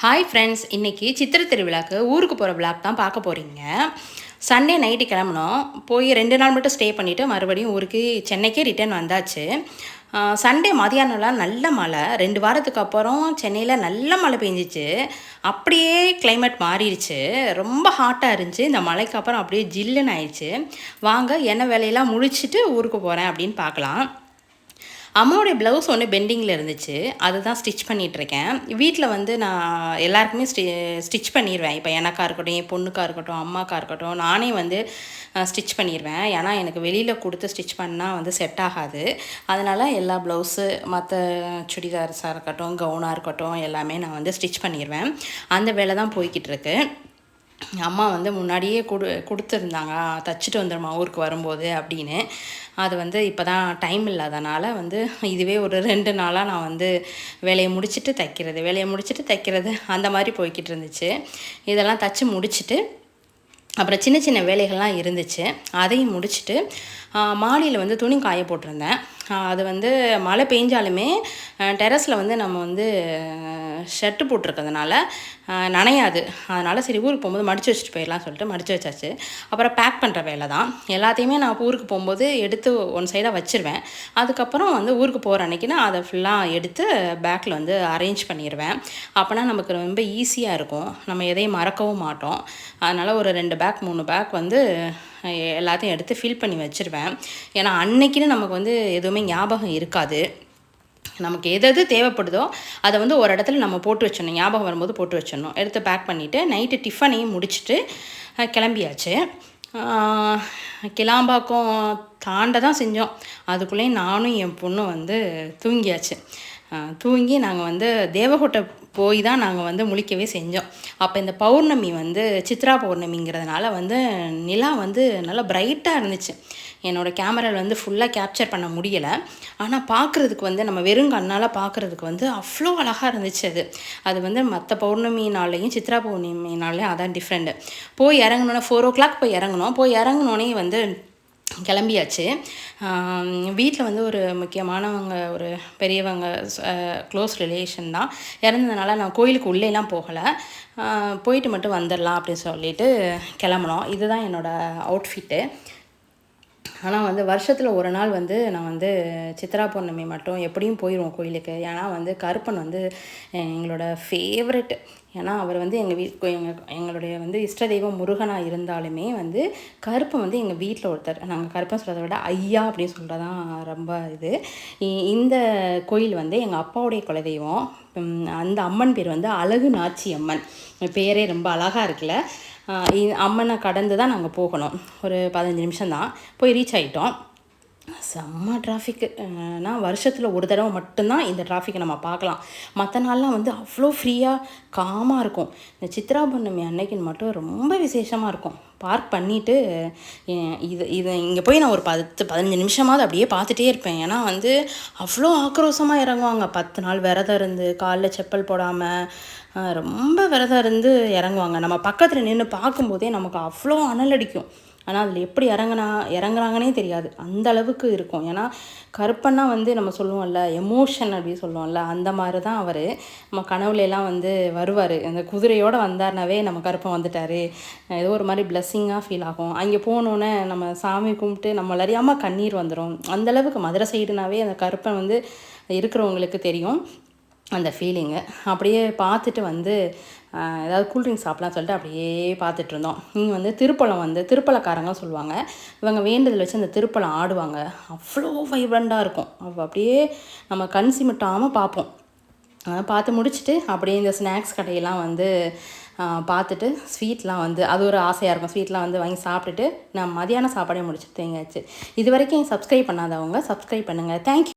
Hi friends, இன்றைக்கி சித்திரை திருவிழாக்கு ஊருக்கு போகிற விளாக் தான் பார்க்க போகிறீங்க. சண்டே நைட்டு கிளம்புனோம். போய் 2 நாள் மட்டும் ஸ்டே பண்ணிவிட்டு மறுபடியும் ஊருக்கு சென்னைக்கே ரிட்டர்ன் வந்தாச்சு. சண்டே மதியானம்லாம் நல்ல மழை. 2 வாரத்துக்கு அப்புறம் சென்னையில் நல்ல மழை பெஞ்சிச்சு. அப்படியே கிளைமேட் மாறிடுச்சு. ரொம்ப ஹாட்டாக இருந்துச்சு. இந்த மழைக்கு அப்புறம் அப்படியே ஜில்லுன்னு ஆயிடுச்சு. வாங்க என்ன வேலையெல்லாம் முடிச்சுட்டு ஊருக்கு போகிறேன் அப்படின்னு பார்க்கலாம். அம்மாவுடைய ப்ளவுஸ் ஒன்று பெண்டிங்கில் இருந்துச்சு. அதுதான் ஸ்டிச் பண்ணிகிட்ருக்கேன். வீட்டில் வந்து நான் எல்லாருக்குமே ஸ்டிச் பண்ணிடுவேன். இப்போ எனக்கா இருக்கட்டும், என் பொண்ணுக்காக இருக்கட்டும், அம்மாக்கா இருக்கட்டும், நானே வந்து ஸ்டிச் பண்ணிடுவேன். ஏன்னா எனக்கு வெளியில் கொடுத்து ஸ்டிச் பண்ணால் வந்து செட் ஆகாது. அதனால் எல்லா ப்ளவுஸு மற்ற சுடிதார்ஸாக இருக்கட்டும், கவுனாக இருக்கட்டும் எல்லாமே நான் வந்து ஸ்டிச் பண்ணிடுவேன். அந்த வேலை தான் போய்கிட்டு இருக்கு. அம்மா வந்து முன்னாடியே கொடுத்துருந்தாங்க, தச்சுட்டு வந்துடுமா ஊருக்கு வரும்போது அப்படின்னு. அது வந்து இப்போ தான் டைம் இல்லாதனால வந்து இதுவே ஒரு 2 நாளாக நான் வந்து வேலையை முடிச்சுட்டு தைக்கிறது அந்த மாதிரி போய்கிட்டு இருந்துச்சு. இதெல்லாம் தச்சு முடிச்சுட்டு அப்புறம் சின்ன சின்ன வேலைகள்லாம் இருந்துச்சு. அதையும் முடிச்சுட்டு மாடியில் வந்து துணி காய போட்டிருந்தேன். அது வந்து மழை பெஞ்சாலுமே டெரஸில் வந்து நம்ம வந்து ஷர்ட்டு போட்டிருக்கிறதுனால நனையாது. அதனால் சரி ஊருக்கு போகும்போது மடித்து வச்சுட்டு போயிடலாம் சொல்லிட்டு மடித்து வச்சாச்சு. அப்புறம் பேக் பண்ணுற வேலை தான். எல்லாத்தையுமே நான் ஊருக்கு போகும்போது எடுத்து ஒன் சைடாக வச்சுருவேன். அதுக்கப்புறம் வந்து ஊருக்கு போகிற அன்றைக்கி நான் அதை ஃபுல்லாக எடுத்து பேக்கில் வந்து அரேஞ்ச் பண்ணிடுவேன். அப்போனா நமக்கு ரொம்ப ஈஸியாக இருக்கும். நம்ம எதையும் மறக்கவும் மாட்டோம். அதனால் ஒரு 2 பேக் 3 பேக் வந்து எல்லாத்தையும் எடுத்து ஃபில் பண்ணி வச்சுருவேன். ஏன்னா அன்னைக்குன்னு நமக்கு வந்து எதுவுமே ஞாபகம் இருக்காது. நமக்கு எது தேவைப்படுதோ அதை வந்து ஒரு இடத்துல நம்ம போட்டு வச்சிடணும். ஞாபகம் வரும்போது போட்டு வச்சிடணும். எடுத்து பேக் பண்ணிவிட்டு நைட்டு டிஃபனையும் முடிச்சுட்டு கிளம்பியாச்சு. கிளாம்பாக்கம் தாண்ட தான் செஞ்சோம். அதுக்குள்ளேயும் நானும் என் பொண்ணும் வந்து தூங்கியாச்சு. தூங்கி நாங்கள் வந்து தேவகோட்டை போய் தான் நாங்கள் வந்து முழிக்கவே செஞ்சோம். அப்போ இந்த பௌர்ணமி வந்து சித்ரா பௌர்ணமிங்கிறதுனால வந்து நிலா வந்து நல்லா பிரைட்டாக இருந்துச்சு. என்னோடய கேமராவில் வந்து ஃபுல்லாக கேப்சர் பண்ண முடியலை. ஆனால் பார்க்குறதுக்கு வந்து நம்ம வெறும் கண்ணால் பார்க்குறதுக்கு வந்து அவ்வளோ அழகாக இருந்துச்சு. அது வந்து மற்ற பௌர்ணமினாலையும் சித்ரா பௌர்ணமினாலையும் அதான் டிஃப்ரெண்ட்டு. போய் இறங்கினோன்னே 4 o'clock போய் இறங்கினோம். போய் இறங்கினோன்னே வந்து கிளம்பியாச்சு. வீட்டில் வந்து ஒரு முக்கியமானவங்க, ஒரு பெரியவங்க, க்ளோஸ் ரிலேஷன் தான் இறந்ததுனால நான் கோயிலுக்கு உள்ளேலாம் போகலை. போயிட்டு மட்டும் வந்துடலாம் அப்படின்னு சொல்லிட்டு கிளம்புனோம். இதுதான் என்னோடய அவுட்ஃபிட்டு. ஆனால் வந்து வருஷத்தில் ஒரு நாள் வந்து நான் வந்து சித்ரா பௌர்ணமி மட்டும் எப்படியும் போயிடுவோம் கோயிலுக்கு. ஏன்னா வந்து கருப்பன் வந்து எங்களோட ஃபேவரெட்டு. ஏன்னா அவர் வந்து எங்களுடைய வந்து இஷ்ட தெய்வம் முருகனாக இருந்தாலுமே வந்து கருப்பன் வந்து எங்கள் வீட்டில் ஒருத்தர். நாங்கள் கருப்பன் சொல்கிறத விட ஐயா அப்படின்னு சொல்கிறதான் ரொம்ப இது. இந்த கோயில் வந்து எங்கள் அப்பாவுடைய குலதெய்வம். அந்த அம்மன் பேர் வந்து அழகு நாச்சி அம்மன். பேரே ரொம்ப அழகாக இருக்குல்ல. அம்மனை கடந்து தான் நாங்கள் போகணும். ஒரு 15 நிமிஷம் தான். போய் ரீச் ஆகிட்டோம். செம்ம டிராஃபிக்கு. வருஷத்தில் ஒரு தடவை மட்டும்தான் இந்த டிராஃபிக்கை நம்ம பார்க்கலாம். மற்ற நாள்லாம் வந்து அவ்வளோ ஃப்ரீயாக காமாக இருக்கும். இந்த சித்ரா பௌர்ணமி அன்னைக்குன்னு மட்டும் ரொம்ப விசேஷமாக இருக்கும். பார்க் பண்ணிவிட்டு இது இங்கே போய் நான் ஒரு 10-15 நிமிஷமாவது அப்படியே பார்த்துட்டே இருப்பேன். ஏன்னா வந்து அவ்வளோ ஆக்ரோஷமாக இறங்குவாங்க. 10 நாள் விரதம் இருந்து காலில் செப்பல் போடாமல் ரொம்ப விரதம் இருந்து இறங்குவாங்க. நம்ம பக்கத்தில் நின்று பார்க்கும்போதே நமக்கு அவ்வளோ அனல் அடிக்கும். ஆனால் அதில் எப்படி இறங்குறாங்கன்னே தெரியாது. அந்த அளவுக்கு இருக்கும். ஏன்னா கருப்பன்னா வந்து நம்ம சொல்லுவோம்ல எமோஷன் அப்படின்னு சொல்லுவோம்ல, அந்த மாதிரி தான் அவர். நம்ம கனவுலாம் வந்து வருவார். அந்த குதிரையோடு வந்தார்னாவே நம்ம கருப்பன் வந்துட்டார், ஏதோ ஒரு மாதிரி பிளஸ்ஸிங்காக ஃபீல் ஆகும். அங்கே போனோன்னே நம்ம சாமி கும்பிட்டு நம்ம அறியாமல் கண்ணீர் வந்துடும். அந்தளவுக்கு மதுரை சைடுனாவே அந்த கருப்பன் வந்து இருக்கிறவங்களுக்கு தெரியும் அந்த ஃபீலிங்கு. அப்படியே பார்த்துட்டு வந்து ஏதாவது கூல்ட்ரிங்க்ஸ் சாப்பிட்லாம் சொல்லிட்டு அப்படியே பார்த்துட்டு இருந்தோம். இங்கே வந்து திருப்பழம் வந்து திருப்பழக்காரங்க சொல்லுவாங்க. இவங்க வேண்டுதல் வச்சு அந்த திருப்பழம் ஆடுவாங்க. அவ்வளோ வைப்ரண்ட்டாக இருக்கும். அப்படியே நம்ம கண் சிமிட்டாமல் பார்ப்போம். பார்த்து முடிச்சுட்டு அப்படியே இந்த ஸ்நாக்ஸ் கடையெல்லாம் வந்து பார்த்துட்டு ஸ்வீட்லாம் வந்து அது ஒரு ஆசையாக இருக்கும். ஸ்வீட்லாம் வந்து வாங்கி சாப்பிட்டுட்டு நான் மதியான சாப்பாடே முடிச்சுட்டு தேங்காச்சு. இது வரைக்கும் சப்ஸ்கிரைப் பண்ணாதவங்க சப்ஸ்கிரைப் பண்ணுங்கள். தேங்க்யூ.